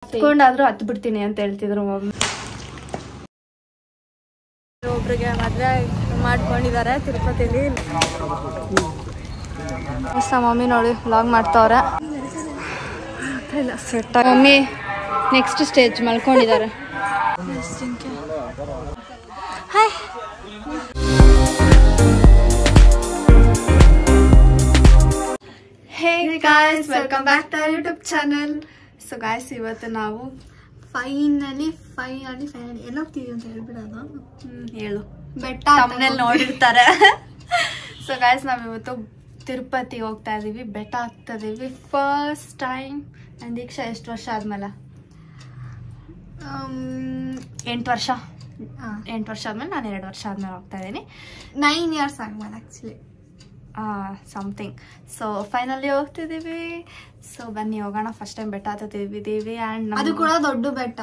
ಹತ್ಕೊಂಡಾದ್ರೂ ಹತ್ ಬಿಡ್ತೀನಿ ಅಂತ ಹೇಳ್ತಿದ್ರು ಮಮ್ಮಿ. ಒಬ್ರಿಗೆ ಮದ್ವೆ ಮಾಡ್ಕೊಂಡಿದ್ದಾರೆ ತಿರುಪತಿಲಿ. ಮಮ್ಮಿ ನೋಡಿ ವ್ಲಾಗ್ ಮಾಡ್ತಾವ್ರೆ. ಮಮ್ಮಿ ನೆಕ್ಸ್ಟ್ ಸ್ಟೇಜ್ ಮಲ್ಕೊಂಡಿದ್ದಾರೆ. Hi hey guys, welcome back to our YouTube channel. So guys, ಇವತ್ತು ನಾವು ಫೈನಲಿ ಎಲ್ಲೋಗ್ತೀವಿ ಅಂತ ಹೇಳ್ಬಿಡೋದು. ಹೇಳು, ಬೆಟ್ಟ ತಮ್ಮನೇಲಿ ನೋಡಿರ್ತಾರೆ. ಸೊ ಗಾಯ್ಸ್, ನಾವಿವತ್ತು ತಿರುಪತಿ ಹೋಗ್ತಾ ಇದೀವಿ, ಬೆಟ್ಟ ಹತ್ತಾ ಇದೀವಿ ಫಸ್ಟ್ ಟೈಮ್. ನನ್ನ ದೀಕ್ಷಾ ಎಷ್ಟು ವರ್ಷ ಆದ್ಮೇಲೆ? 8 ವರ್ಷ. 8 ವರ್ಷ ಆದ್ಮೇಲೆ ನಾನು 2 ವರ್ಷ ಆದ್ಮೇಲೆ ಹೋಗ್ತಾ ಇದ್ದೀನಿ. 9 years ಆದ್ಮೇಲೆ ಆ್ಯಕ್ಚುಲಿ ಸಮಥಿಂಗ್. ಸೊ ಫೈನಲಿ ಹೋಗ್ತಿದ್ದೀವಿ. ಸೊ ಬನ್ನಿ ಹೋಗೋಣ. ಫಸ್ಟ್ ಟೈಮ್ ಬೆಟ್ಟ ಹತ್ತಿದ್ದೀವಿ. ಆ್ಯಂಡ್ ಅದು ಕೂಡ ದೊಡ್ಡ ಬೆಟ್ಟ,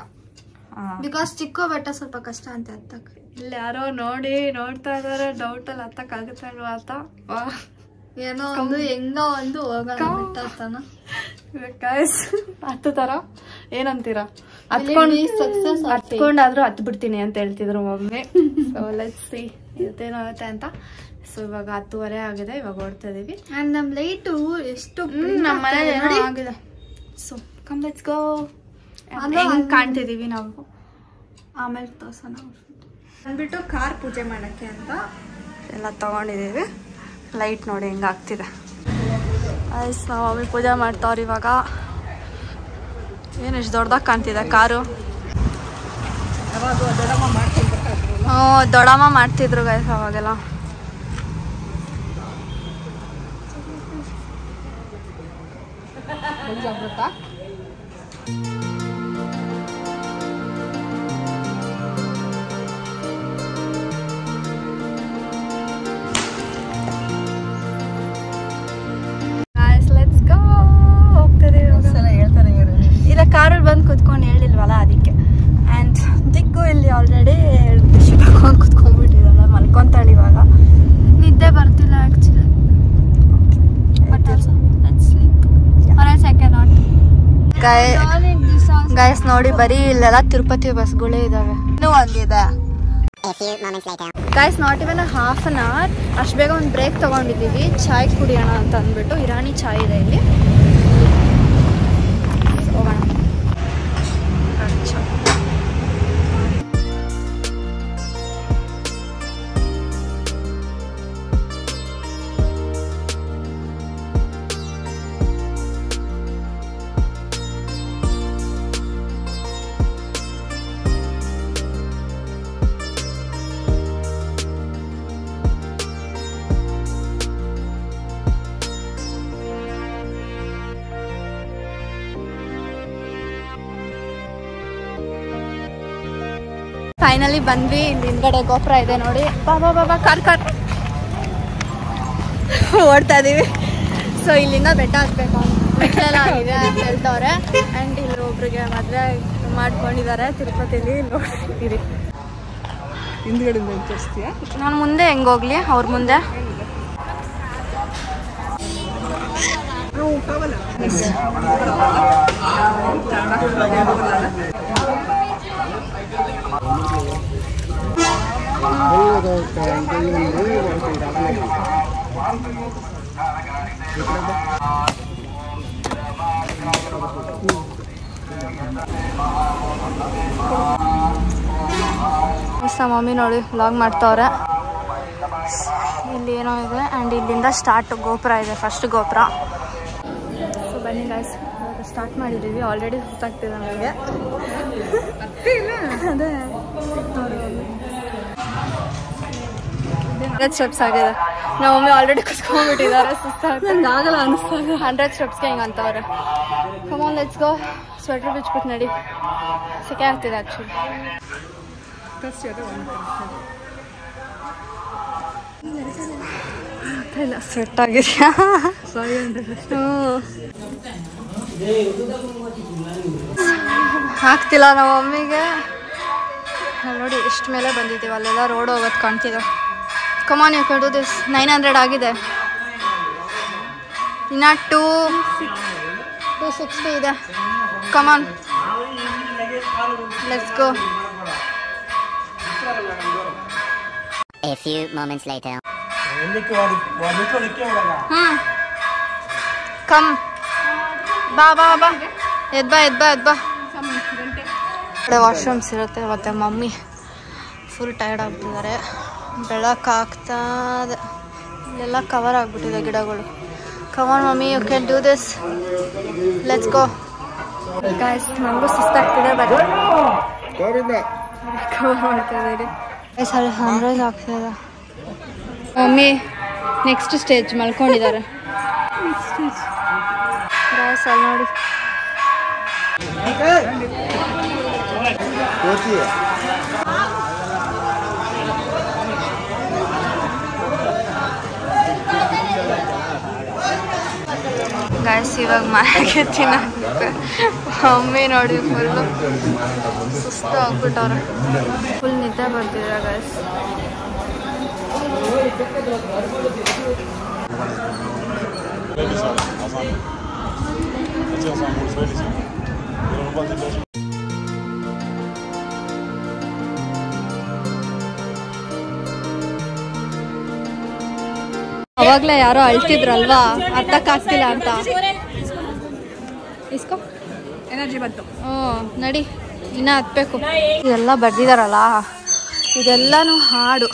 ಬಿಕಾಸ್ ಚಿಕ್ಕ ಬೆಟ್ಟ ಸ್ವಲ್ಪ ಕಷ್ಟ ಅಂತ ಹತ್ತಕ್ಕೆ. ಇಲ್ಲಿ ಯಾರೋ ನೋಡ್ತಾ ಇದಾರೆ, ಡೌಟಲ್ಲಿ ಹತ್ತಕ್ಕಾಗುತ್ತೆ ಅಲ್ವಾ ಅಂತ. ಏನೋ ಒಂದು ಹೆಂಗ ಒಂದು ಹೋಗೋಣ ಬೆಟ್ಟ ಹತ್ತನ. ಹತ್ತುತ್ತಾರ ಏನಂತೀರಾ? ಹತ್ಕೊಂಡಾದ್ರೂ ಹತ್ ಬಿಡ್ತೀನಿ ಅಂತ ಹೇಳ್ತಿದ್ರು ಮಮ್ಮಿ. ಸೊ ಲೆಟ್ಸ್ ಸಿ ಇವತ್ತೇನಾಗುತ್ತೆ ಅಂತ. ಸೊ ಇವಾಗ 10:30 ಆಗಿದೆ, ಇವಾಗ ಓಡ್ತಾ ಇದೀವಿ. ಅಂಡ್ ನಮ್ ಲೈಟು ಎಷ್ಟು ನಮ್ಮ ಮನೆ ಆಗಿದೆ. So come let's go. ಕಾಣ್ತಿದೀವಿ ನಾವು, ಆಮೇಲೆ ತೋರ್ಸೋಣ. ಅಂದ್ಬಿಟ್ಟು ಕಾರ್ ಪೂಜೆ ಮಾಡಕ್ಕೆ ಅಂತ ಎಲ್ಲ ತಗೊಂಡಿದೀವಿ. ಲೈಟ್ ನೋಡಿ ಹೆಂಗಾಗ್ತಿದೆ. ಆಯ್ತು, ನಾವು ಮಮ್ಮಿ ಪೂಜೆ ಮಾಡ್ತಾವ್ರಿ ಇವಾಗ. ಏನು ಎಷ್ಟು ದೊಡ್ಡದಾಗಿ ಕಾಣ್ತಿದೆ ಕಾರು. ದೊಡ್ಡಮ್ಮ ಮಾಡ್ತಿದ್ರು ಗೈಸ್ ಅವಾಗೆಲ್ಲ. ಇಲ್ಲ, ಕಾರಲ್ಲಿ ಬಂದು ಕುತ್ಕೊಂಡು ಹೇಳಿಲ್ವಲ್ಲ ಅದಕ್ಕೆ. ಆ್ಯಂಡ್ ದಿಕ್ಕು ಇಲ್ಲಿ ಆಲ್ರೆಡಿ ಖುಷಿ ಪಡ್ಕೊಂಡು ಕುತ್ಕೊಂಡ್ಬಿಟ್ಟಿದ್ದಾಳೆ, ಮಲ್ಕೊಂತಾಳೆ ಇವಾಗ. ನಿದ್ದೆ ಬರ್ತಿಲ್ಲ ಆ್ಯಕ್ಚುಲಿ. ಗೈಸ್ ನೋಡಿ, ಬರೀ ಇಲ್ಲೆಲ್ಲ ತಿರುಪತಿ ಬಸ್ಗಳೇ ಇದಾವೆ. ಇನ್ನೂ ಒಂದಿದೆ guys. Not even half an hour. ಅಷ್ಟು ಬೇಗ ಒಂದು ಬ್ರೇಕ್ ತಗೊಂಡಿದ್ದೀವಿ, ಚಾಯ್ ಕುಡಿಯೋಣ ಅಂತ ಅಂದ್ಬಿಟ್ಟು. ಇರಾನಿ ಚಾಯ್ ಇದೆ ಇಲ್ಲಿ. ಫೈನಲಿ ಬಂದ್ವಿ. ಇಲ್ಲಿ ಹಿಂದ್ಗಡೆ ಗೋಪುರ ಇದೆ ನೋಡಿ. ಬಾಬಾ ಕಾರ್ ಓಡ್ತಾ ಇದೀವಿ. ಸೊ ಇಲ್ಲಿಂದ ಬೆಟ್ಟ ಹತ್ಬೇಕು, ಮೆಟ್ಲೆಲ್ಲ ಆಗಿದೆ ಅಂತ ಹೇಳ್ತವ್ರೆ. ಆ್ಯಂಡ್ ಇಲ್ಲಿ ಒಬ್ರಿಗೆ ಮದುವೆ ಮಾಡ್ಕೊಂಡಿದ್ದಾರೆ ತಿರುಪತಿಲಿ. ನೋಡಿರಿ ನಾನು ಮುಂದೆ ಹೆಂಗೆ ಹೋಗ್ಲಿ, ಅವ್ರ ಮುಂದೆ. ಮಮ್ಮಿ ನೋಡಿ ವ್ಲಾಗ್ ಮಾಡ್ತಾವ್ರೆ. ಇಲ್ಲಿ ಏನೋ ಇದೆ. ಆ್ಯಂಡ್ ಇಲ್ಲಿಂದ ಸ್ಟಾರ್ಟ್ ಗೋಪುರ ಇದೆ, ಫಸ್ಟ್ ಗೋಪುರ. ಸೊ ಬನ್ನಿ ಗಾಯ್ಸ್, ಸ್ಟಾರ್ಟ್ ಮಾಡಿದ್ದೀವಿ. ಆಲ್ರೆಡಿ ಸುಸ್ತಾಗ್ತಿದೆ ನಮಗೆ. ಅದೇ ನೋಡಿ, 100 ಸ್ಟೆಪ್ಸ್ ಆಗಿದೆ. ನಮ್ಮ ಮಮ್ಮಿ ಆಲ್ರೆಡಿ ಕುತ್ಕೊಂಡ್ಬಿಟ್ಟಿದ್ದಾರೆ, ಸುಸ್ತಾಗ್ತದೆ ಆಗಲ್ಲ ಅನಿಸ್ತಾರೆ. 100 ಸ್ಟೆಪ್ಸ್ಗೆ ಹಿಂಗೆ ಅಂತವ್ರೆ. Come on let's go. Sweater ಬಿಚ್ಬಿಟ್ಟು ನಡಿ, ಸೆಕೆ ಆಗ್ತಿದೆ ಆ್ಯಕ್ಚುಲಿ. ಸ್ವೆಟ್ ಆಗಿದೆಯಾ? ಆಗ್ತಿಲ್ಲ ನಮ್ಮ ಮಮ್ಮಿಗೆ. ನೋಡಿ ಎಷ್ಟು ಮೇಲೆ ಬಂದಿದ್ದೀವಿ, ಅಲ್ಲೆಲ್ಲ ರೋಡ್ ಹೋಗೋದು ಕಾಣ್ತಿದೆ. Come on you can do this. 900 ಆಗಿದೆ, ಇನ್ನು 260 ಇದೆ. Come on. Let's go. A few moments later. Come ಬಾ ಬಾ ಬಾ ಎದ್ ಬಾ ಎದ್ ಬಾ ಎದ್ ಬಾ. ವಾಶ್ರೂಮ್ಸ್ ಇರುತ್ತೆ. ಮತ್ತು ಮಮ್ಮಿ ಫುಲ್ ಟಯರ್ಡ್ ಆಗ್ಬಿಟ್ಟಿದ್ದಾರೆ. ಬೆಳಕಾಗ್ತಾ ಇದೆ. ಇಲ್ಲೆಲ್ಲ ಕವರ್ ಆಗಿಬಿಟ್ಟಿದೆ ಗಿಡಗಳು. Come on mummy, you can do this. Let's go guys. ನನಗೂ ಸುಸ್ತಾಗ್ತಿದೆ. ಬರೀ ಕವರ್ ಮಾಡ್ತಾ ಇದ್ದೀರಿ. ಸರಿ ಸನ್ರೈಸ್ ಆಗ್ತಿದೆ. ಮಮ್ಮಿ ನೆಕ್ಸ್ಟ್ ಸ್ಟೇಜ್ ಮಲ್ಕೊಂಡಿದ್ದಾರೆ. ಗಾಯ್ಸ್ ಅಲ್ಲಿ ನೋಡಿ. ಗಾಯ್ಸ್ ಇವಾಗ ಮನೆಗೆ ತಿನ್ನಕ್ಕೆ ಮಮ್ಮಿ ನೋಡಿ ಫುಲ್ಲು ಸುಸ್ತು ಆಗ್ಬಿಟ್ಟವ್ರೆ. ಫುಲ್ ನಿದ್ದೆ ಬರ್ತಿದ್ದಾರೆ ಗಾಯ್ಸ್. ಅವಾಗ್ಲೇ ಯಾರೋ ಅಳ್ತಿದ್ರಲ್ವಾ, ಅರ್ಥಕ್ಕಾಗ್ತಿಲ್ಲ ಅಂತ. ಇಸ್ಕೋ ಎನರ್ಜಿ ಬಂತು. ನಡಿ ಇನ್ನ ಹತ್ಬೇಕು. ಇದೆಲ್ಲ ಬರ್ದಿದಾರಲ್ಲ, ಇದೆಲ್ಲಾನು ಹಾಡು.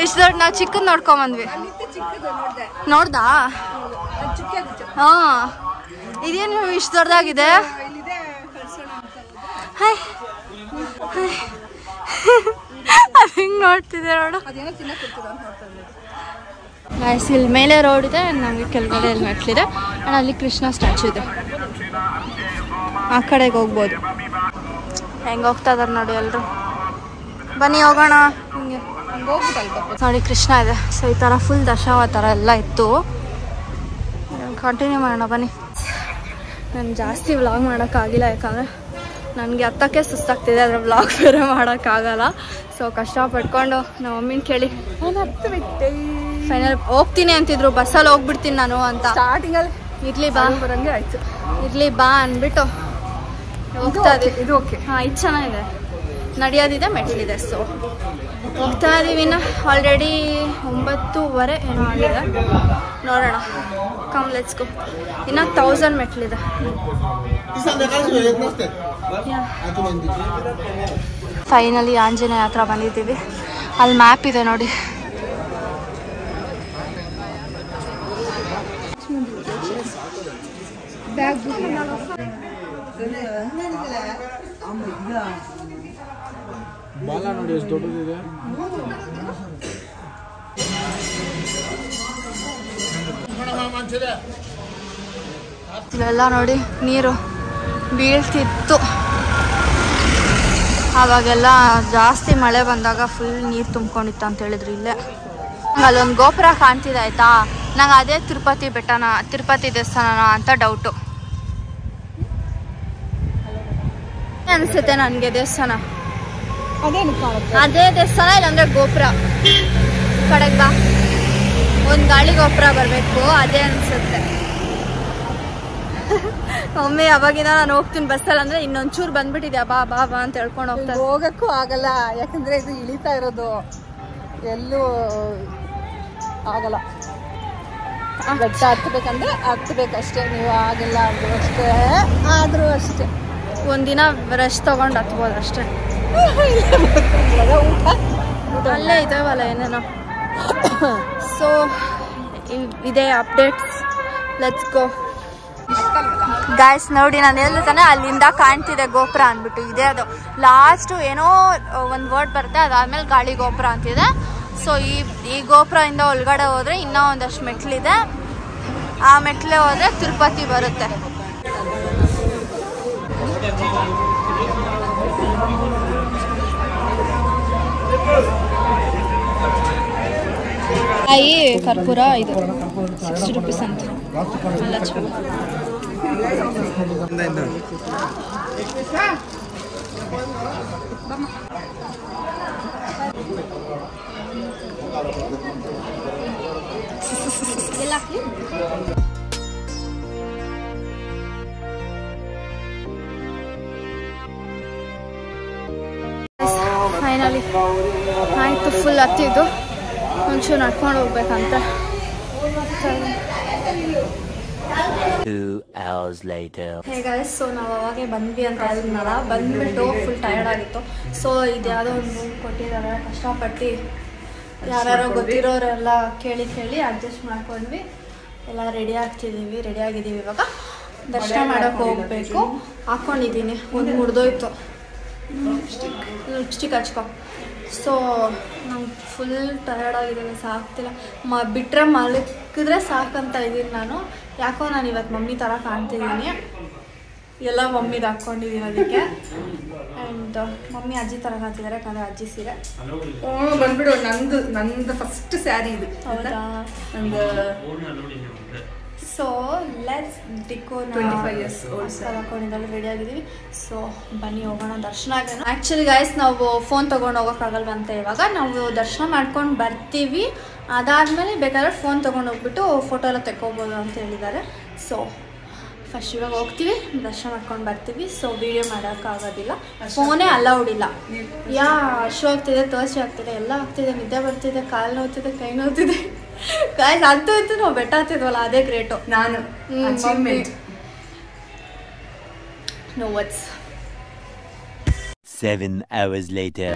ಎಷ್ಟು ದೊಡ್ಡ ನಾವು ಚಿಕ್ಕದ್ ನೋಡ್ಕೊಂಬಂದ್ವಿ. ನೋಡ್ದಾ? ಹಾ, ಇದೇನು ಇಷ್ಟು ದೊಡ್ಡದಾಗಿದೆ. ಅದು ಹಿಂಗೆ ನೋಡ್ತಿದ್ದೆ ನೋಡು. ಇಲ್ಲಿ ಮೇಲೆ ರೋಡ್ ಇದೆ, ನಮಗೆ ಕೆಳಗಡೆ ಅಲ್ಲಿ ಮೆಟ್ಲಿದೆ. ಆ್ಯಂಡ್ ಅಲ್ಲಿ ಕೃಷ್ಣ ಸ್ಟ್ಯಾಚು ಇದೆ. ಆ ಕಡೆಗೆ ಹೋಗ್ಬೋದು. ಹೆಂಗೆ ಹೋಗ್ತಾ ಇದಾರೆ ನೋಡಿ ಎಲ್ಲರೂ. ಬನ್ನಿ ಹೋಗೋಣ. ಹಿಂಗೆ ನೋಡಿ ಕೃಷ್ಣ ಇದೆ. ಸೊ ಈ ಥರ ಫುಲ್ ದಶಾವತಾರ ಎಲ್ಲ ಇತ್ತು. ಕಂಟಿನ್ಯೂ ಮಾಡೋಣ ಬನ್ನಿ. ನಾನು ಜಾಸ್ತಿ ವ್ಲಾಗ್ ಮಾಡೋಕ್ಕಾಗಿಲ್ಲ, ಯಾಕಂದರೆ ನನಗೆ ಹತ್ತಕ್ಕೆ ಸುಸ್ತಾಗ್ತಿದೆ. ಆದರೆ ವ್ಲಾಗ್ ಬೇರೆ ಮಾಡೋಕ್ಕಾಗಲ್ಲ. ಸೊ ಕಷ್ಟಪಟ್ಕೊಂಡು ನಮ್ಮ ಮಮ್ಮಿನ ಕೇಳಿ ಫೈನಲ್ ಹೋಗ್ತೀನಿ ಅಂತಿದ್ರು. ಬಸ್ಸಲ್ಲಿ ಹೋಗ್ಬಿಡ್ತೀನಿ ನಾನು ಅಂತ. ಸ್ಟಾರ್ಟಿಂಗಲ್ಲಿ ಇರ್ಲಿ ಬಾ ಬರಂಗೆ ಆಯಿತು. ಇರ್ಲಿ ಬಾ ಅಂದ್ಬಿಟ್ಟು ಹೋಗ್ತಾ ಇದ್ದೀವಿ. ಇದು ಓಕೆ. ಹಾಂ, ಇದು ಚೆನ್ನಾಗಿದೆ. ನಡೆಯೋದಿದೆ, ಮೆಟ್ಲಿದೆ. ಸೊ ಹೋಗ್ತಾ ಇದ್ದೀವಿ. ಇನ್ನು ಆಲ್ರೆಡಿ 9:30 ಏನೋ ಆಗಿದೆ. ನೋಡೋಣ. ಕಮ್ ಲೆಟ್ಸ್ ಗೋ. ಇನ್ನು 1000 ಮೆಟ್ಲಿದೆ. ಫೈನಲಿ ಆಂಜನೇಯ ಹತ್ರ ಬಂದಿದ್ದೀವಿ. ಅಲ್ಲಿ ಮ್ಯಾಪ್ ಇದೆ ನೋಡಿ. ಬಾಲ ನೋಡಿ ಎಷ್ಟು ದೊಡ್ಡದಿದೆ. ಇಲ್ಲೆಲ್ಲ ನೋಡಿ ನೀರು ಬೀಳ್ತಿತ್ತು. ಆವಾಗೆಲ್ಲ ಜಾಸ್ತಿ ಮಳೆ ಬಂದಾಗ ಫುಲ್ ನೀರು ತುಂಬ್ಕೊಂಡಿತ್ತು ಅಂತ ಹೇಳಿದ್ರು. ಇಲ್ಲೇ ಅಲ್ಲೊಂದು ಗೋಪುರ ಕಾಣ್ತಿದೆ ಆಯ್ತಾ. ನಂಗೆ ಅದೇ ತಿರುಪತಿ ದೇವಸ್ಥಾನ ಅಂತ ಡೌಟು ಅನ್ಸುತ್ತೆ ನನಗೆ. ದೇವಸ್ಥಾನ ಅದೇ ದೇವಸ್ಥಾನ, ಇಲ್ಲಾಂದ್ರೆ ಗೋಪುರ. ಕಡೆಗೆ ಬಾ, ಒಂದು ಗಾಳಿ ಗೋಪುರ ಬರಬೇಕು, ಅದೇ ಅನ್ಸುತ್ತೆ. ಒಮ್ಮೆ ಅವಾಗಿನ ನಾನು ಹೋಗ್ತೀನಿ ಬಸ್ಸಲ್ಲಿ ಅಂದ್ರೆ ಇನ್ನೊಂಚೂರು ಬಂದ್ಬಿಟ್ಟಿದ್ಯಾ ಬಾ ಬಾ ಬಾ ಅಂತ ಹೇಳ್ಕೊಂಡು ಹೋಗ್ತಾರೆ. ಹೋಗಕ್ಕೂ ಆಗಲ್ಲ, ಯಾಕಂದ್ರೆ ಇದು ಇಳಿತಾ ಇರೋದು, ಎಲ್ಲೂ ಆಗಲ್ಲ. ಬೆಟ್ಟ ಹತ್ತಬೇಕಂದ್ರೆ ಹತ್ತಬೇಕಷ್ಟೇ. ನೀವು ಆಗಿಲ್ಲ ಅಂದ್ರೂ ಅಷ್ಟೇ, ಆದರೂ ಅಷ್ಟೇ. ಒಂದಿನ ರಶ್ ತಗೊಂಡು ಹತ್ಬೋದು ಅಷ್ಟೇ. ಅಲ್ಲೇ ಇದಾವಲ್ಲ ಏನೇನೋ. ಸೊ ಇದೇ ಅಪ್ಡೇಟ್ಸ್. Let's go guys. ನೋಡಿ ನಾನು ಹೇಳಿದ ತಾನೆ ಅಲ್ಲಿಂದ ಕಾಣ್ತಿದೆ ಗೋಪುರ ಅಂದ್ಬಿಟ್ಟು. ಇದೆ ಅದು ಲಾಸ್ಟು ಏನೋ ಒಂದು ವರ್ಡ್ ಬರುತ್ತೆ, ಅದಾದ್ಮೇಲೆ ಗಾಳಿ ಗೋಪುರ ಅಂತಿದೆ. ಸೊ ಈ ಗೋಪುರದಿಂದ ಒಳಗಡೆ ಹೋದ್ರೆ ಇನ್ನೂ ಒಂದಷ್ಟು ಮೆಟ್ಲಿದೆ. ಆ ಮೆಟ್ಲೆ ಹೋದ್ರೆ ತಿರುಪತಿ ಬರುತ್ತೆ. ಕಾಯಿ ಕರ್ಪೂರ ಇದು 60 ರೂಪೀಸ್ ಅಂತ. ಎಲ್ಲ ಚೆನ್ನಾಗಿ. ಫೈನಲಿ ಆಯಿತು. ಫುಲ್ ಹತ್ತಿದ್ದು ಒಂಚೂರು ನಡ್ಕೊಂಡು ಹೋಗ್ಬೇಕಂತ. 2 hours later. ಹೇಗಾಯ್ತು. ಸೊ ನಾವು ಅವಾಗೆ ಬಂದ್ವಿ ಅಂತ ಹೇಳಿದ್ನಲ್ಲ, ಬಂದ್ಬಿಟ್ಟು ಫುಲ್ ಟಯರ್ಡ್ ಆಗಿತ್ತು. ಸೊ ಇದು ಯಾವುದೋ ಒಂದು ರೂಮ್ ಕೊಟ್ಟಿದ್ದಾರೆ, ಕಷ್ಟಪಟ್ಟು ಯಾರ್ಯಾರೋ ಗೊತ್ತಿರೋರೆಲ್ಲ ಕೇಳಿ ಅಡ್ಜಸ್ಟ್ ಮಾಡ್ಕೊಂಡ್ವಿ. ಎಲ್ಲ ರೆಡಿ ಆಗಿದ್ದೀವಿ. ಇವಾಗ ದರ್ಶನ ಮಾಡೋಕ್ಕೆ ಹೋಗಬೇಕು. ಹಾಕ್ಕೊಂಡಿದ್ದೀನಿ, ಒಂದು ಮುರಿದೋಯ್ತು. ಲಿಪ್ಸ್ಟಿಕ್ ಹಚ್ಕೊ. ಸೊ ನಂಗೆ ಫುಲ್ ಟಯರ್ಡ್ ಆಗಿದೆ, ಸಾಕ್ತಿಲ್ಲ. ಬಿಟ್ಟರೆ ಮಲಗಿದ್ರೆ ಸಾಕಂತ ಇದ್ದೀನಿ ನಾನು. ಯಾಕೋ ನಾನು ಇವತ್ತು ಮಮ್ಮಿ ಥರ ಕಾಣ್ತಿದ್ದೀನಿ. ಎಲ್ಲ ಮಮ್ಮಿದು ಹಾಕ್ಕೊಂಡಿದ್ದೀನಿ ಅದಕ್ಕೆ. ಆ್ಯಂಡ್ ಮಮ್ಮಿ ಅಜ್ಜಿ ಥರ ಕಾಣ್ತಿದ್ದಾರೆ, ಯಾಕಂದರೆ ಅಜ್ಜಿ ಸೀರೆ ಬಂದ್ಬಿಡು. ನಂದು ಫಸ್ಟ್ ಸ್ಯಾರಿ ಇದು. ಹೌದಾ? ನಂದು ಸೊ ಲೆಟ್ಸ್ ಡಿಕೋ 25 years old ಹಾಕೊಂಡಿದ್ದೆಲ್ಲ ರೆಡಿ ಆಗಿದ್ದೀವಿ. ಸೊ ಬನ್ನಿ ಹೋಗೋಣ ದರ್ಶನ ಆಗೋಣ. ಆ್ಯಕ್ಚುಲಿ ಗೈಸ್ ನಾವು ಫೋನ್ ತೊಗೊಂಡು ಹೋಗೋಕ್ಕಾಗಲ್ವಂತೆ. ಇವಾಗ ನಾವು ದರ್ಶನ ಮಾಡ್ಕೊಂಡು ಬರ್ತೀವಿ, ಅದಾದಮೇಲೆ ಬೇಕಾದ್ರೆ ಫೋನ್ ತೊಗೊಂಡು ಹೋಗ್ಬಿಟ್ಟು ಫೋಟೋ ಎಲ್ಲ ತೆಕ್ಕೋಬೋದು ಅಂತ ಹೇಳಿದ್ದಾರೆ. ಸೊ ಫಸ್ಟ್ ಇವಾಗ ಹೋಗ್ತೀವಿ, ದರ್ಶನ ಮಾಡ್ಕೊಂಡು ಬರ್ತೀವಿ. ಸೊ ವೀಡಿಯೋ ಮಾಡೋಕ್ಕಾಗೋದಿಲ್ಲ, ಫೋನೇ ಅಲೌಡ್ ಇಲ್ಲ. ಶೋ ಆಗ್ತಿದೆ, ತೋರ್ಸಿ ಆಗ್ತಿದೆ, ಎಲ್ಲ ಆಗ್ತಿದೆ, ನಿದ್ದೆ ಬರ್ತಿದೆ, ಕಾಲು ನೋವ್ತಿದೆ, ಕೈ ನೋವ್ತಿದೆ. ಗಾಯ್ಸ್ ಅಂತೂ ಇತ್ತು ನಾವು ಬೆಟ್ಟ ಹತ್ತಿದ್ವಲ್ಲ, ಅದೇ ಗ್ರೇಟು. ನಾನು no words. 7 hours later.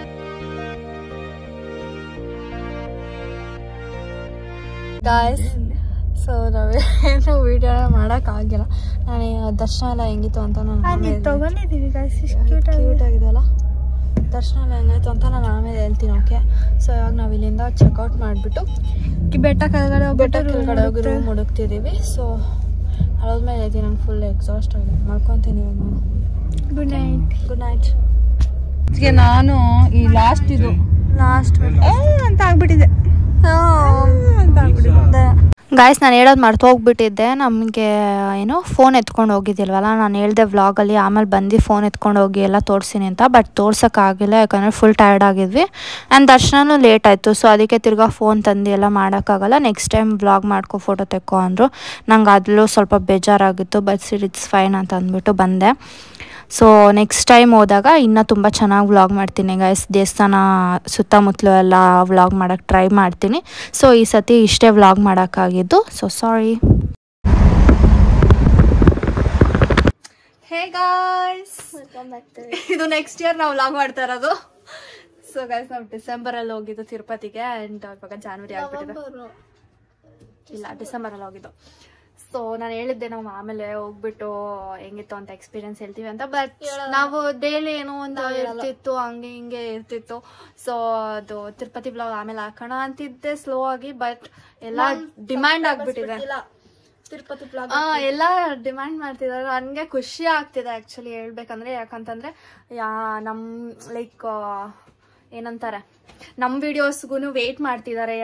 Guys so ನಾವೇನು ವೀಡಿಯೋ ಮಾಡೋಕ್ಕಾಗಿಲ್ಲ. ನಾನು ದರ್ಶನ ಎಲ್ಲ ಹೆಂಗಿತ್ತು ಅಂತ ನಾನು ತೊಗೊಂಡಿದ್ದೀವಿ. ಗಾಯ್ಸ್ ಕ್ಯೂಟ್ ಆಗಿದೆಯಲ್ಲ. ದರ್ಶನ ಎಲ್ಲ ಹೆಂಗಾಯ್ತು ಅಂತ ನಾನು ಆಮೇಲೆ ಹೇಳ್ತೀನಿ. ಓಕೆ. ಸೊ ಇವಾಗ ನಾವು ಇಲ್ಲಿಂದ ಚೆಕ್ಔಟ್ ಮಾಡಿಬಿಟ್ಟು ಬೆಟ್ಟ ಕೆಳಗಡೆ ಹೋಗಿ ರೂಮ್ ಹುಡುಕ್ತಿದ್ದೀವಿ. ಸೊ ಅದಾದ್ಮೇಲೆ ಹೇಳ್ತೀನಿ. ನಂಗೆ ಫುಲ್ ಎಕ್ಸಾಸ್ಟ್ ಆಗಿದೆ, ಮಲ್ಕೊತೀನಿ ಇವಾಗ ನಾನು. Good night. ನಾನು ಈ ಲಾಸ್ಟ್ ಅಂತ ಆಗ್ಬಿಟ್ಟಿದೆ. ಗಾಯ್ಸ್ ನಾನು ಹೇಳೋದು ಮರ್ತು ಹೋಗ್ಬಿಟ್ಟಿದ್ದೆ. ನಮಗೆ ಏನು ಫೋನ್ ಎತ್ಕೊಂಡು ಹೋಗಿದ್ದಿಲ್ವಲ್ಲ, ನಾನು ಹೇಳಿದೆ ವ್ಲಾಗಲ್ಲಿ. ಆಮೇಲೆ ಬಂದು ಫೋನ್ ಎತ್ಕೊಂಡು ಹೋಗಿ ಎಲ್ಲ ತೋರಿಸ್ತೀನಿ ಅಂತ. ಬಟ್ ತೋರ್ಸೋಕ್ಕಾಗಿಲ್ಲ, ಯಾಕಂದರೆ ಫುಲ್ ಟಯರ್ಡ್ ಆಗಿದ್ವಿ. ಆ್ಯಂಡ್ ದರ್ಶನೂ ಲೇಟ್ ಆಯಿತು. ಸೊ ಅದಕ್ಕೆ ತಿರ್ಗಾ ಫೋನ್ ತಂದು ಎಲ್ಲ ಮಾಡೋಕ್ಕಾಗಲ್ಲ. ನೆಕ್ಸ್ಟ್ ಟೈಮ್ ವ್ಲಾಗ್ ಮಾಡ್ಕೊ, ಫೋಟೋ ತೆಕ್ಕೋ ಅಂದರು. ನಂಗೆ ಅದರಲ್ಲೂ ಸ್ವಲ್ಪ ಬೇಜಾರಾಗಿತ್ತು. ಬಟ್ ಇಟ್ಸ್ ಫೈನ್ ಅಂತ ಅಂದ್ಬಿಟ್ಟು ಬಂದೆ. ಸೊ ನೆಕ್ಸ್ಟ್ ಟೈಮ್ ಹೋದಾಗ ಇನ್ನೂ ತುಂಬ ಚೆನ್ನಾಗಿ ವ್ಲಾಗ್ ಮಾಡ್ತೀನಿ ಗೈಸ್. ದೇವಸ್ಥಾನ ಸುತ್ತಮುತ್ತಲು ಎಲ್ಲ ವ್ಲಾಗ್ ಮಾಡೋಕ್ಕೆ ಟ್ರೈ ಮಾಡ್ತೀನಿ. ಸೊ ಈ ಸತಿ ಇಷ್ಟೇ ವ್ಲಾಗ್ ಮಾಡೋಕ್ಕಾಗಿದ್ದು. So sorry. ಹೇ ಗಾಯ್ಸ್, ಇದು ನೆಕ್ಸ್ಟ್ ಇಯರ್ ನಾವು ವ್ಲಾಗ್ ಮಾಡ್ತಾ ಇರೋದು. ಸೊ ಗೈಸ್ ನಾವು ಡಿಸೆಂಬರಲ್ಲಿ ಹೋಗಿದ್ದು ತಿರುಪತಿಗೆ. ಆ್ಯಂಡ್ ಇವಾಗ ಜಾನ್ವರಿ ಆಗ್ಬಿಟ್ಟಿದೆ. ಇಲ್ಲ, ಡಿಸೆಂಬರಲ್ಲಿ ಹೋಗಿದ್ದು. ಸೊ ನಾನು ಹೇಳಿದ್ದೆ ನಾವು ಆಮೇಲೆ ಹೋಗ್ಬಿಟ್ಟು ಹೆಂಗಿತ್ತು ಅಂತ ಎಕ್ಸ್ಪೀರಿಯನ್ಸ್ ಹೇಳ್ತೀವಿ ಅಂತ. ಬಟ್ ನಾವು ಡೈಲಿ ಏನೋ ಒಂದು ಇರ್ತಿತ್ತು, ಹಂಗೆ ಹಿಂಗೆ ಇರ್ತಿತ್ತು. ಸೊ ಅದು ತಿರುಪತಿ ಬ್ಲಾಗ್ ಆಮೇಲೆ ಹಾಕೋಣ ಅಂತಿದ್ದೆ ಸ್ಲೋ ಆಗಿ. ಬಟ್ ಎಲ್ಲ ಡಿಮ್ಯಾಂಡ್ ಆಗ್ಬಿಟ್ಟಿದೆ. ತಿರುಪತಿ ಬ್ಲಾಗ್ ಎಲ್ಲ ಡಿಮ್ಯಾಂಡ್ ಮಾಡ್ತಿದ್ದಾರೆ. ನನಗೆ ಖುಷಿ ಆಗ್ತಿದೆ ಆ್ಯಕ್ಚುಲಿ ಹೇಳ್ಬೇಕಂದ್ರೆ. ಯಾಕಂತಂದ್ರೆ ನಮ್ಮ ಲೈಕ್ ಏನಂತಾರೆ, ನಮ್ಮ ವಿಡಿಯೋಸ್ಗೂ ವೇಟ್ ಮಾಡ್ತಿದ್ದಾರೆ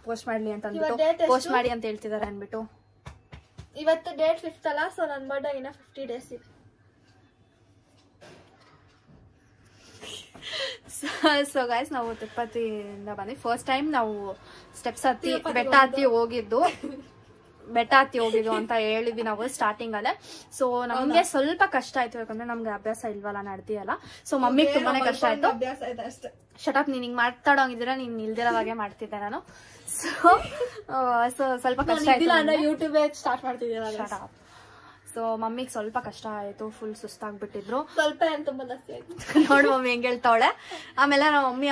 ಪೋಸ್ಟ್ ಮಾಡಲಿ ಅಂತ ಅಂದ್ಬಿಟ್ಟು. ಪೋಸ್ಟ್ ಮಾಡಿ ಅಂತ ಹೇಳ್ತಿದ್ದಾರೆ ಅಂದ್ಬಿಟ್ಟು. ಇವತ್ತು ಡೇಟ್ 5th ಅಲ್ಲ. ಸೊ ನನ್ನ ಬರ್ಡೇ ಇನ್ನ 50 days ಇದೆ. ಸೊ ಗೈಸ್ ನಾವು ತಿರುಪತಿಯಿಂದ ಬಂದ್ವಿ. ಫಸ್ಟ್ ಟೈಮ್ ನಾವು ಸ್ಟೆಪ್ಸ್ ಹತ್ತಿ ಬೆಟ್ಟ ಹತ್ತಿ ಹೋಗಿದ್ದು ಅಂತ ಹೇಳಿದ್ವಿ ನಾವು ಸ್ಟಾರ್ಟಿಂಗ್ ಅಲ್ಲೇ. ಸೊ ನಮ್ಗೆ ಸ್ವಲ್ಪ ಕಷ್ಟ ಆಯ್ತು, ಯಾಕಂದ್ರೆ ನಮ್ಗೆ ಅಭ್ಯಾಸ ಇಲ್ವಲ್ಲ, ನಡ್ದಿಯಲ್ಲ. ಸೊ ಮಮ್ಮಿಗೆ ತುಂಬಾನೇ ಕಷ್ಟ ಆಯ್ತು. ಶಟಪ್, ನೀನ್ ಹಿಂಗ್ ಮಾತಾಡೋಂಗಿದ್ರೆ ನೀನ್ ಇಲ್ದಿರೋವಾಗೆ ಮಾಡ್ತಿದ್ದೆ ನಾನು. ಸೊ ಸ್ವಲ್ಪ ಕಷ್ಟ ಆಯ್ತು. YouTube start ಮಾಡ್ತಿದ್ದೀರ. ಸೊ ಮಮ್ಮಿಗೆ ಸ್ವಲ್ಪ ಕಷ್ಟ ಆಯ್ತು, ಫುಲ್ ಸುಸ್ತಾಗ್ಬಿಟ್ಟಿದ್ರು. ಸ್ವಲ್ಪ ನೋಡ್ ಮಮ್ಮಿ ಹೆಂಗ್ ಹೇಳ್ತಾವಳೆ. ಆಮೇಲೆ ನಮ್ಮ ಮಮ್ಮಿ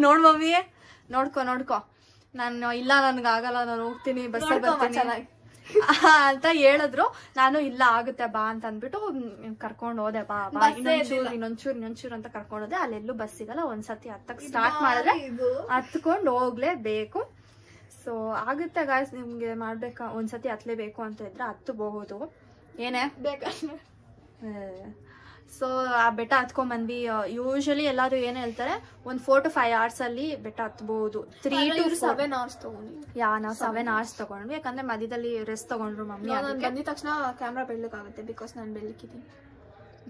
ನೋಡ್ ಮಮ್ಮಿ ನೋಡ್ಕೊ ನಾನು ಇಲ್ಲ, ನನ್ಗಾಗಲ್ಲ, ನಾನು ಹೋಗ್ತೀನಿ, ಬಸ್ಸಲ್ಲಿ ಬರ್ತೀನಿ ಅಂತ ಹೇಳಿದ್ರು. ನಾನು ಇಲ್ಲ ಆಗುತ್ತೆ ಬಾ ಅಂತ ಅಂದ್ಬಿಟ್ಟು ಕರ್ಕೊಂಡು ಹೋದೆ. ಬಾ ಇನ್ನೊಂಚೂರು ಅಂತ ಕರ್ಕೊಂಡು ಹೋದೆ. ಅಲ್ಲೆಲ್ಲೂ ಬಸ್ ಸಿಗಲ್ಲ. ಒಂದ್ಸತಿ ಹತ್ತಕ್ ಸ್ಟಾರ್ಟ್ ಮಾಡಿದ್ರೆ ಹತ್ಕೊಂಡು ಹೋಗ್ಲೇಬೇಕು. ಸೊ ಆಗುತ್ತೆ ಗಾಯ್ಸ್, ನಿಮ್ಗೆ ಮಾಡ್ಬೇಕಾ ಒಂದ್ಸತಿ ಹತ್ಲೇಬೇಕು ಅಂತ ಇದ್ರೆ ಹತ್ತಬಹುದು, ಏನೇ ಬೇಕಾದ್ರೆ. ಸೊ ಆ ಬೆಟ್ಟ ಹತ್ಕೊಂಡ್ ಬಂದ್ವಿ. ಯೂಶಲಿ ಎಲ್ಲಾರು ಏನ್ ಹೇಳ್ತಾರೆ, ಒಂದ್ 4 to 5 hours ಅಲ್ಲಿ ಬೆಟ್ಟ ಹತ್ಬಹುದು. 3 to 7 hours ತಗೊಂಡ್ವಿ. ನಾವು 7 hours ತಗೊಂಡ್ವಿ. ಯಾಕಂದ್ರೆ ಮಧ್ಯದಲ್ಲಿ ರೆಸ್ಟ್ ತಗೊಂಡ್ರು ಮಮ್ಮಿ. ಬಂದಿದ ತಕ್ಷಣ ಕ್ಯಾಮ್ರಾ ಬೆಳ್ಳಕ್ಕಾಗುತ್ತೆ, ಬಿಕಾಸ್ ನಾನು ಬೆಳ್ಳಕ್ಕಿದ್ದೀನಿ.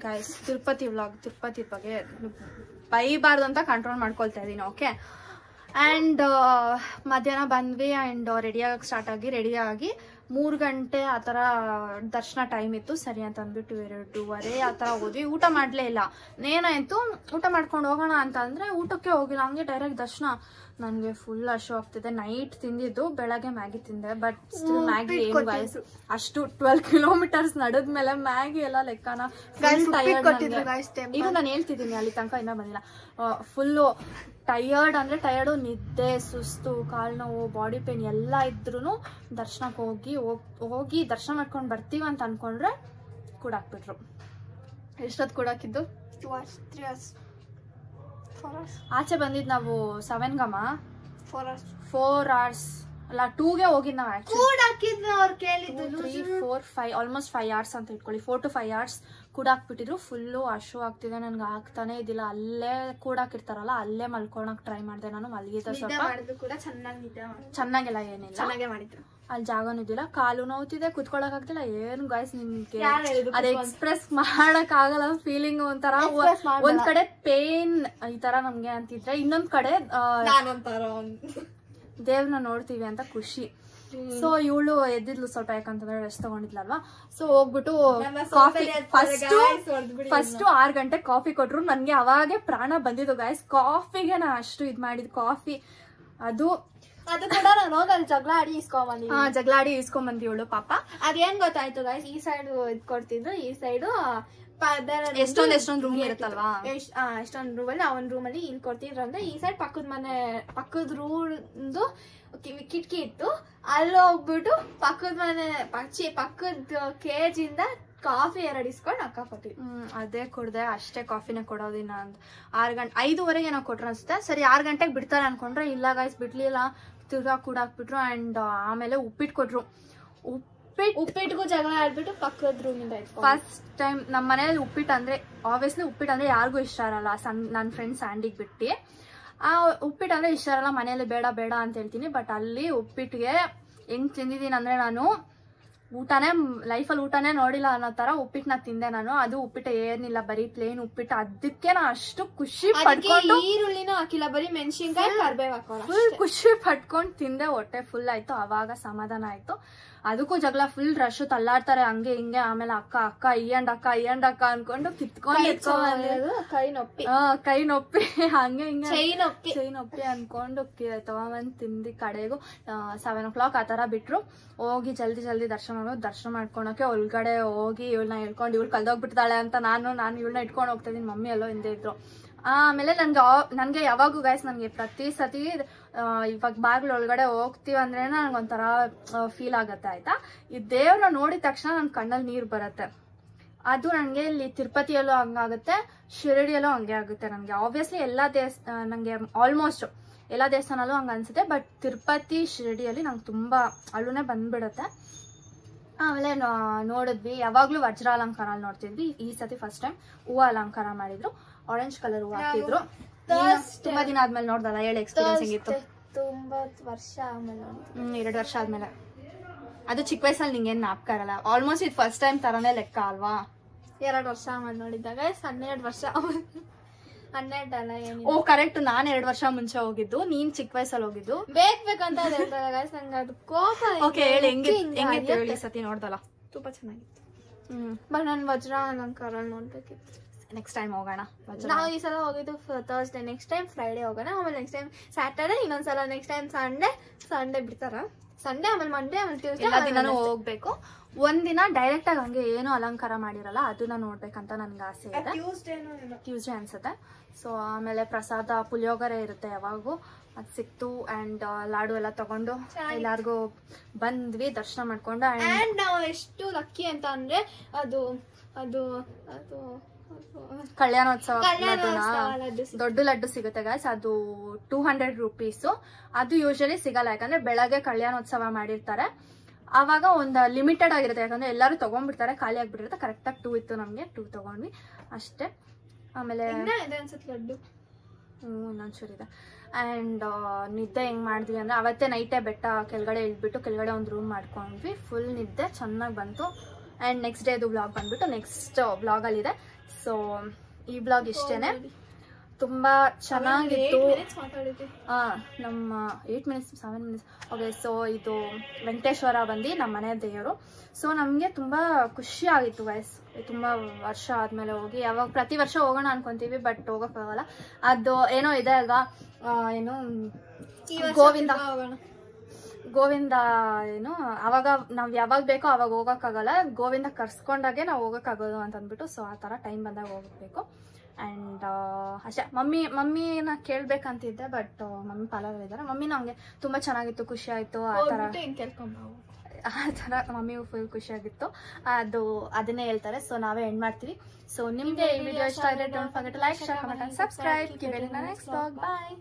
ಗೈಸ್ ತಿರುಪತಿ ವ್ಲಾಗ್, ತಿರುಪತಿ ಬಗ್ಗೆ ಬೈಬಾರ್ದು ಅಂತ ಕಂಟ್ರೋಲ್ ಮಾಡ್ಕೊಳ್ತಾ ಇದ್ದೀನಿ. ಓಕೆ, ಆ್ಯಂಡ್ ಮಧ್ಯಾಹ್ನ ಬಂದ್ವಿ ಆ್ಯಂಡ್ ರೆಡಿಯಾಗಿ 3 ಗಂಟೆ ಆ ಥರ ದರ್ಶನ ಟೈಮ್ ಇತ್ತು. ಸರಿ ಅಂತ ಅಂದ್ಬಿಟ್ಟು 2:30 ಆ ಥರ ಹೋದ್ವಿ. ಊಟ ಮಾಡಲೇ ಇಲ್ಲ. ಏನಾಯಿತು, ಊಟ ಮಾಡ್ಕೊಂಡು ಹೋಗೋಣ ಅಂತ ಅಂದರೆ ಊಟಕ್ಕೆ ಹೋಗಿಲ್ಲ, ಹಂಗೆ ಡೈರೆಕ್ಟ್ ದರ್ಶನ. ನನಗೆ ಫುಲ್ ಹಶು ಆಗ್ತಿದೆ. ನೈಟ್ ತಿಂದಿದ್ದು, ಬೆಳಗ್ಗೆ ಮ್ಯಾಗಿ ತಿಂದೆ. ಬಟ್ ಸ್ಟಿಲ್ ಮ್ಯಾಗಿ ಏನು ಗೈಸ್, ಅಷ್ಟು 12 ಕಿಲೋಮೀಟರ್ಸ್ ನಡೆದ್ಮೇಲೆ ಮ್ಯಾಗಿ ಎಲ್ಲ ಲೆಕ್ಕನ. ಈಗ ನಾನು ಹೇಳ್ತಿದ್ದೀನಿ, ಅಲ್ಲಿ ತನಕ ಇನ್ನೂ ಬಂದಿಲ್ಲ. ಫುಲ್ಲು ಟಯರ್ಡ್ ಅಂದರೆ ಟಯರ್ಡು, ನಿದ್ದೆ, ಸುಸ್ತು, ಕಾಲು ನೋವು, ಬಾಡಿ ಪೇನ್ ಎಲ್ಲ ಇದ್ರೂ ದರ್ಶನಕ್ಕೆ ಹೋಗಿ ದರ್ಶನ ಮಾಡ್ಕೊಂಡು ಬರ್ತೀವಿ ಅಂತ ಅಂದ್ಕೊಂಡ್ರೆ ಕೂಡಾಕ್ಬಿಟ್ರು. ಎಷ್ಟೊತ್ತು ಕೂಡಾಕಿದ್ದು? 3 hours. 4 hours. ಆಚೆ ಬಂದಿದ್ದು ನಾವು 7ಗಮ್ಮ 4 hours ಅಲ್ಲ 2ಗೆ ಹೋಗಿದ್ದು ನಾವು. ಅವ್ರು ಕೇಳಿದ್ದು 3, 4, 5 ಆಲ್ಮೋಸ್ಟ್ 5 hours ಅಂತ ಇಟ್ಕೊಳ್ಳಿ. 4 to 5 hours ಕೂಡಾಕ್ಬಿಟ್ಟಿದ್ರು. ಫುಲ್ಲು ಹಶು ಆಗ್ತಿದೆ, ನನ್ಗೆ ಆಗ್ತಾನೆ ಇದ್ದಿಲ್ಲ. ಅಲ್ಲೇ ಕೂಡಾಕಿರ್ತಾರಲ್ಲ, ಅಲ್ಲೇ ಮಲ್ಕೊಳಕ್ ಟ್ರೈ ಮಾಡಿದೆ ನಾನು. ಮಲಗಿದ್ದೆ ಸ್ವಲ್ಪ, ಚೆನ್ನಾಗೆಲ್ಲ ಏನಿಲ್ಲ, ಚೆನ್ನಾಗೆ ಮಾಡಿದ್ರು. ಅಲ್ಲಿ ಜಾಗನೂ ಇದ್ದಿಲ್ಲ, ಕಾಲು ನೋವ್ತಿದೆ, ಕುತ್ಕೊಳಕ್ ಆಗ್ತಿಲ್ಲ. ಏನು ಗಾಯ್ಸ್ ನಿಮ್ಗೆ ಅದು ಎಕ್ಸ್ಪ್ರೆಸ್ ಮಾಡಕ್ ಆಗಲ್ಲ. ಫೀಲಿಂಗ್ ಒಂಥರ, ಒಂದ್ ಕಡೆ ಪೇನ್ ಈ ತರ ನಮ್ಗೆ ಅಂತಿದ್ರೆ, ಇನ್ನೊಂದ್ ಕಡೆ ದೇವ್ರನ್ನ ನೋಡ್ತೀವಿ ಅಂತ ಖುಷಿ. ಸೊ ಇವಳು ಎದ್ದಿದ್ಲು ಸ್ವಲ್ಪ, ಯಾಕಂತಂದ್ರೆ ರೆಸ್ಟ್ ತಗೊಂಡಿದ್ಲಲ್ವಾ. ಸೊ ಹೋಗ್ಬಿಟ್ಟು ಕಾಫಿ ಫಸ್ಟ್ 6 ಗಂಟೆ ಕಾಫಿ ಕೊಟ್ರು. ನನ್ಗೆ ಅವಾಗೆ ಪ್ರಾಣ ಬಂದಿದ್ದು ಗಾಯ್ಸ್. ಕಾಫಿಗೆ ನಾ ಅಷ್ಟು ಇದ್ ಮಾಡಿದ್. ಕಾಫಿ ಅದು ಕೂಡ ನಾನು ಹೋಗಿ ಅಲ್ಲಿ ಜಗಳ ಆಡಿ ಇಸ್ಕೊಂಬಂದಿ ಇವಳು ಪಾಪ. ಅದೇನ್ ಗೊತ್ತಾಯ್ತು ಗಾಯ್ಸ್, ಈ ಸೈಡ್ ಇದ್ ಕೊಡ್ತಿದ್ರು, ಈ ಸೈಡ್ ಎಷ್ಟೊಂದ್ ರೂಮ್ ಇರುತ್ತಲ್ವಾ, ಎಷ್ಟೊಂದ್ ರೂಮಲ್ಲಿ ಅವನ್ ರೂಮಲ್ಲಿ ಇಲ್ಲಿ ಕೊಡ್ತಿದ್ರು. ಅಂದ್ರೆ ಈ ಸೈಡ್ ಪಕ್ಕದ ರೂಮ್ದು ಕಿಟಕಿ ಇತ್ತು. ಅಲ್ಲಿ ಹೋಗ್ಬಿಟ್ಟು ಪಕ್ಕದ ಕೇಜಿಂದ ಕಾಫಿ 2 ಇಸ್ಕೊಂಡು ಅಕ್ಕ ಕೊಟ್ಟಿವಿ. ಅದೇ ಕುಡ್ದೆ, ಅಷ್ಟೇ ಕಾಫಿನೇ ಕೊಡೋದಿನ ಅಂತ. 5:30 ನಾವು ಕೊಟ್ರು ಅನ್ಸುತ್ತೆ. ಸರಿ 6 ಗಂಟೆಗೆ ಬಿಡ್ತಾರೆ ಅನ್ಕೊಂಡ್ರೆ, ಇಲ್ಲ ಗಾಯ್ಸ್ ಬಿಡ್ಲಿಲ್ಲ. ತಿರ್ಗಾ ಕೂಡಾಕ್ಬಿಟ್ರು. ಅಂಡ್ ಆಮೇಲೆ ಉಪ್ಪಿಟ್ಟು ಕೊಟ್ರು. ಉಪ್ಪಿಟ್ಟಿಗೂ ಜಗಳ ಆಡ್ಬಿಟ್ಟು ಪಕ್ಕದ ರೂಮಿಂದ ಫಸ್ಟ್ ಟೈಮ್ ನಮ್ಮ ಮನೇಲಿ ಉಪ್ಪಿಟ್ಟು ಅಂದ್ರೆ, ಆಬ್ವಿಯಸ್ಲಿ ಉಪ್ಪಿಟ್ಟು ಅಂದ್ರೆ ಯಾರಿಗೂ ಇಷ್ಟ ಇರಲ್ಲ. ನನ್ನ ಫ್ರೆಂಡ್ ಸ್ಯಾಂಡಿಗೆ ಬಿಟ್ಟು ಆ ಉಪ್ಪಿಟ್ಟು ಅಂದ್ರೆ ಇಷ್ಟ ಇರಲ್ಲ. ಮನೇಲಿ ಬೇಡ ಬೇಡ ಅಂತ ಹೇಳ್ತೀನಿ. ಬಟ್ ಅಲ್ಲಿ ಉಪ್ಪಿಟ್ಟಿಗೆ ಹೆಂಗ್ ತಿಂದಿದ್ದೀನಿ ಅಂದ್ರೆ, ನಾನು ಲೈಫಲ್ಲಿ ಊಟನೇ ನೋಡಿಲ್ಲ ಅನ್ನೋ ತರ ಉಪ್ಪಿಟ್ಟನ್ನ ತಿಂದೆ ನಾನು. ಅದು ಉಪ್ಪಿಟ್ಟು ಏನಿಲ್ಲ, ಬರೀ ಪ್ಲೇನ್ ಉಪ್ಪಿಟ್ಟು. ಅದಕ್ಕೆ ನಾ ಅಷ್ಟು ಖುಷಿ ಪಡ್ಕೊಂಡು, ಈರುಳ್ಳಿನೂ ಹಾಕಿಲ್ಲ, ಬರೀ ಮೆಣಸಿನ್ಕಾಯಿ ಕರ್ಬೇವು ಹಾಕೋಲ್ಲ, ಫುಲ್ ಖುಷಿ ಪಡ್ಕೊಂಡು ತಿಂದೆ. ಹೊಟ್ಟೆ ಫುಲ್ ಆಯ್ತು. ಅವಾಗ ಸಮಾಧಾನ ಆಯ್ತು. ಅದಕ್ಕೂ ಜಗಳ, ಫುಲ್ ರಶ್ ತಳ್ಳಾಡ್ತಾರೆ ಹಂಗೆ ಹಿಂಗೆ. ಆಮೇಲೆ ಅಕ್ಕ ಈ ಅಂಡ್ ಅಕ್ಕ ಅನ್ಕೊಂಡು ಕಿತ್ಕೊಂಡು ಕೈ ನೊಪ್ಪಿ ಹಂಗೆ ಹಿಂಗೆ ಚೈ ನೊಪ್ಪಿ ಅನ್ಕೊಂಡು ತಗೊಂಬಂದ್ ತಿಂದಿ. ಕಡೆಗೂ 7 o'clock ಆ ತರ ಬಿಟ್ರು. ಹೋಗಿ ಜಲ್ದಿ ದರ್ಶನ ಮಾಡ್ಕೊಳಕ್ಕೆ ಒಳಗಡೆ ಹೋಗಿ ಇವಳನ್ನ ಹೇಳ್ಕೊಂಡು, ಇವಳು ಕಲ್ದೋಗ್ಬಿಡ್ತಾಳೆ ಅಂತ ನಾನು ಇವಳನ್ನ ಇಟ್ಕೊಂಡು ಹೋಗ್ತಾ ಇದೀನಿ. ಮಮ್ಮಿ ಎಲ್ಲೋ ಹಿಂದೆ ಇದ್ರು. ಆಮೇಲೆ ನನ್ಗೆ ಯಾವಾಗೂ ಗೈಸ್, ನನ್ಗೆ ಪ್ರತಿ ಸತಿ ಇವಾಗ ಬಾಗ್ಲ ಒಳಗಡೆ ಹೋಗ್ತೀವಿ ಅಂದ್ರೆ ನನ್ಗೊಂಥರ ಫೀಲ್ ಆಗತ್ತೆ ಆಯ್ತಾ. ಈ ದೇವ್ರನ್ನ ನೋಡಿದ ತಕ್ಷಣ ನನ್ ಕಣ್ಣಲ್ಲಿ ನೀರು ಬರುತ್ತೆ. ಅದು ನನಗೆ ಇಲ್ಲಿ ತಿರುಪತಿಯಲ್ಲೂ ಹಂಗಾಗುತ್ತೆ, ಶಿರಡಿಯಲ್ಲೂ ಹಂಗೆ ಆಗುತ್ತೆ ನನಗೆ. ಆಬ್ವಿಯಸ್ಲಿ ನಂಗೆ ಆಲ್ಮೋಸ್ಟ್ ಎಲ್ಲ ದೇವಸ್ಥಾನಲ್ಲೂ ಹಂಗೆ ಅನ್ಸುತ್ತೆ. ಬಟ್ ತಿರುಪತಿ ಶಿರಡಿಯಲ್ಲಿ ನಂಗೆ ತುಂಬಾ ಅಳುನೇ ಬಂದ್ಬಿಡುತ್ತೆ. ಆಮೇಲೆ ನೋಡಿದ್ವಿ. ಯಾವಾಗ್ಲೂ ವಜ್ರ ಅಲಂಕಾರ ನೋಡ್ತಿದ್ವಿ. ಈ ಸತಿ ಫಸ್ಟ್ ಟೈಮ್ ಹೂವು ಅಲಂಕಾರ ಮಾಡಿದ್ರು. ಆರೆಂಜ್ ಕಲರ್ ಹೂವು ಹಾಕಿದ್ರು. ತುಂಬಾ ದಿನ ಆದ್ಮೇಲೆ ನೋಡ್ದಲ್ಲ, ಹೇಳಿ ಎಕ್ಸ್ಪೀರಿಯನ್ಸ್ ಹೆಂಗಿತ್ತು? ತುಂಬಾ ವರ್ಷ ಆದ್ಮೇಲೆ 2 ವರ್ಷ ಆದ್ಮೇಲೆ. ಅದು ಚಿಕ್ಕ ವಯಸ್ಸಲ್ಲಿ ನಿಂಗೆ ಏನ್ ಜ್ಞಾಪಕ ಇರಲ್ಲ. ಆಲ್ಮೋಸ್ಟ್ ಇದು ಫಸ್ಟ್ ಟೈಮ್ ತರನೇ ಲೆಕ್ಕ ಅಲ್ವಾ? 2 ವರ್ಷ ಆದ್ಮೇಲೆ ನೋಡಿದ್ದಾಗ 12 ವರ್ಷ 12 ಅಲ್ಲ ಏನಿಲ್ಲ. ಓ ಕರೆಕ್ಟ್, ನಾನ್ 2 ವರ್ಷ ಮುಂಚೆ ಹೋಗಿದ್ದು, ನೀನ್ ಚಿಕ್ಕ ವಯಸ್ಸಲ್ಲಿ ಹೋಗಿದ್ದು. ಬೇಕಂತ ಹೇಳ್ತಾರೆ ನಂಗೆ ಅದು ಕೋಪ. ಓಕೆ ಹೇಳಿ, ಹೆಂಗಿತ್ತು ಹೇಳಿ. ಸತಿ ನೋಡ್ದಲ್ಲ, ತುಂಬಾ ಚೆನ್ನಾಗಿತ್ತು. ಬಟ್ ನಾನು ವಜ್ರ ಅಲಂಕಾರ ನೋಡ್ಬೇಕಿತ್ತು. ನೆಕ್ಸ್ಟ್ ಟೈಮ್ ಹೋಗೋಣ. ನಾವು ಈ ಸಲ ಹೋಗಿದ್ದು ಥರ್ಸ್ಡೇ, ನೆಕ್ಸ್ಟ್ ಟೈಮ್ ಫ್ರೈಡೇ ಹೋಗೋಣ. ಆಮೇಲೆ ನೆಕ್ಸ್ಟ್ ಟೈಮ್ ಸ್ಯಾಟರ್ಡೆ, ಇನ್ನೊಂದ್ಸಲ ನೆಕ್ಸ್ಟ್ ಟೈಮ್ ಸಂಡೇ ಬಿಡ್ತಾರ. ಸಂಡೇ ಆಮೇಲೆ ಮಂಡೇ ಆಮೇಲೆ ಟ್ಯೂಸ್ಡೇ ಎಲ್ಲ ದಿನಾನು ಹೋಗ್ಬೇಕು. ಒಂದಿನ ಡೈರೆಕ್ಟ್ ಆಗಿ ಹಂಗೆ ಏನು ಅಲಂಕಾರ ಮಾಡಿರಲ್ಲ, ಅದನ್ನ ನೋಡ್ಬೇಕಂತ ನನ್ಗೆ ಆಸೆ ಇದೆ. ಟ್ಯೂಸ್ಡೇ ಅನ್ಸುತ್ತೆ. ಸೊ ಆಮೇಲೆ ಪ್ರಸಾದ ಪುಳಿಯೋಗರೆ ಇರುತ್ತೆ ಯಾವಾಗೂ, ಅದು ಸಿಕ್ತು. ಅಂಡ್ ಲಾಡು ಎಲ್ಲ ತಗೊಂಡು ಎಲ್ಲಾರ್ಗು ಬಂದ್ವಿ, ದರ್ಶನ ಮಾಡ್ಕೊಂಡು. ಅಂಡ್ ನಾವು ಎಷ್ಟು ಲಕ್ಕಿ ಅಂತ ಅಂದ್ರೆ, ಅದು ಅದು ಅದು ಕಲ್ಯಾಣೋತ್ಸವ ದೊಡ್ಡ ಲಡ್ಡು ಸಿಗುತ್ತೆ ಗಾಯ್ಸ್. ಅದು 200 rupees. ಅದು ಯೂಶಲಿ ಸಿಗಲ್ಲ, ಯಾಕಂದ್ರೆ ಬೆಳಗ್ಗೆ ಕಲ್ಯಾಣೋತ್ಸವ ಮಾಡಿರ್ತಾರೆ. ಆವಾಗ ಒಂದು ಲಿಮಿಟೆಡ್ ಆಗಿರುತ್ತೆ, ಯಾಕಂದ್ರೆ ಎಲ್ಲರೂ ತಗೊಂಡ್ಬಿಡ್ತಾರೆ, ಖಾಲಿ ಆಗ್ಬಿಟ್ಟಿರುತ್ತೆ. ಕರೆಕ್ಟಾಗಿ 2 ಇತ್ತು ನಮ್ಗೆ, 2 ತಗೊಂಡ್ವಿ ಅಷ್ಟೇ. ಆಮೇಲೆ ಲಡ್ಡು ಇನ್ನೊಂಚೂರಿದೆ. ಅಂಡ್ ನಿದ್ದೆ ಹೆಂಗ್ ಮಾಡಿದ್ವಿ ಅಂದ್ರೆ, ಅವತ್ತೇ ನೈಟೇ ಬೆಟ್ಟ ಕೆಳಗಡೆ ಇಳ್ಬಿಟ್ಟು ಕೆಳಗಡೆ ಒಂದು ರೂಮ್ ಮಾಡ್ಕೊಂಡ್ವಿ. ಫುಲ್ ನಿದ್ದೆ ಚೆನ್ನಾಗಿ ಬಂತು. ಅಂಡ್ ನೆಕ್ಸ್ಟ್ ಡೇದು ವ್ಲಾಗ್ ಬಂದ್ಬಿಟ್ಟು ನೆಕ್ಸ್ಟ್ ವ್ಲಾಗಲ್ಲಿದೆ. ಸೊ ಈ ಬ್ಲಾಗ್ ಇಷ್ಟೇನೆ. ತುಂಬ ಚೆನ್ನಾಗಿತ್ತು. ನಮ್ಮ 8 ಮಿನಿಟ್ಸ್ 7 ಮಿನಿಟ್ಸ್. ಓಕೆ, ಸೊ ಇದು ವೆಂಕಟೇಶ್ವರ ಬಂದು ನಮ್ಮ ಮನೆ ದೇವರು. ಸೊ ನಮಗೆ ತುಂಬ ಖುಷಿ ಆಗಿತ್ತು ಗೈಸ್. ತುಂಬ ವರ್ಷ ಆದಮೇಲೆ ಹೋಗಿ, ಯಾವಾಗ ಪ್ರತಿ ವರ್ಷ ಹೋಗೋಣ ಅನ್ಕೊಂತೀವಿ, ಬಟ್ ಹೋಗೋಕ್ಕಾಗಲ್ಲ. ಅದು ಏನೋ ಇದೆ ಅಲ್ವಾ, ಏನು ಗೋವಿಂದ ಏನು, ಅವಾಗ ನಾವು ಯಾವಾಗ ಬೇಕೋ ಅವಾಗ ಹೋಗೋಕ್ಕಾಗಲ್ಲ, ಗೋವಿಂದ ಕರ್ಸ್ಕೊಂಡಾಗೆ ನಾವು ಹೋಗೋಕ್ಕಾಗೋದು ಅಂತ ಅಂದ್ಬಿಟ್ಟು. ಸೊ ಆ ಥರ ಟೈಮ್ ಬಂದಾಗ ಹೋಗಬೇಕು. ಆ್ಯಂಡ್ ಅಷ್ಟೇ. ಮಮ್ಮಿನ ಕೇಳಬೇಕಂತಿದ್ದೆ, ಬಟ್ ಮಮ್ಮಿ ಪಾಲಲ್ಲಿದ್ದಾರೆ. ಮಮ್ಮಿ ನಮಗೆ ತುಂಬ ಚೆನ್ನಾಗಿತ್ತು, ಖುಷಿ ಆಯಿತು. ಆ ಥರ ಮಮ್ಮಿಗೂ ಫುಲ್ ಖುಷಿಯಾಗಿತ್ತು. ಅದನ್ನೇ ಹೇಳ್ತಾರೆ. ಸೊ ನಾವೇ ಎಂಡ್ ಮಾಡ್ತೀವಿ. ಸೊ ನಿಮಗೆ ಈ ವಿಡಿಯೋ ಇಷ್ಟ ಆದರೆ don't forget to like, share, comment and subscribe. Next blog. Bye.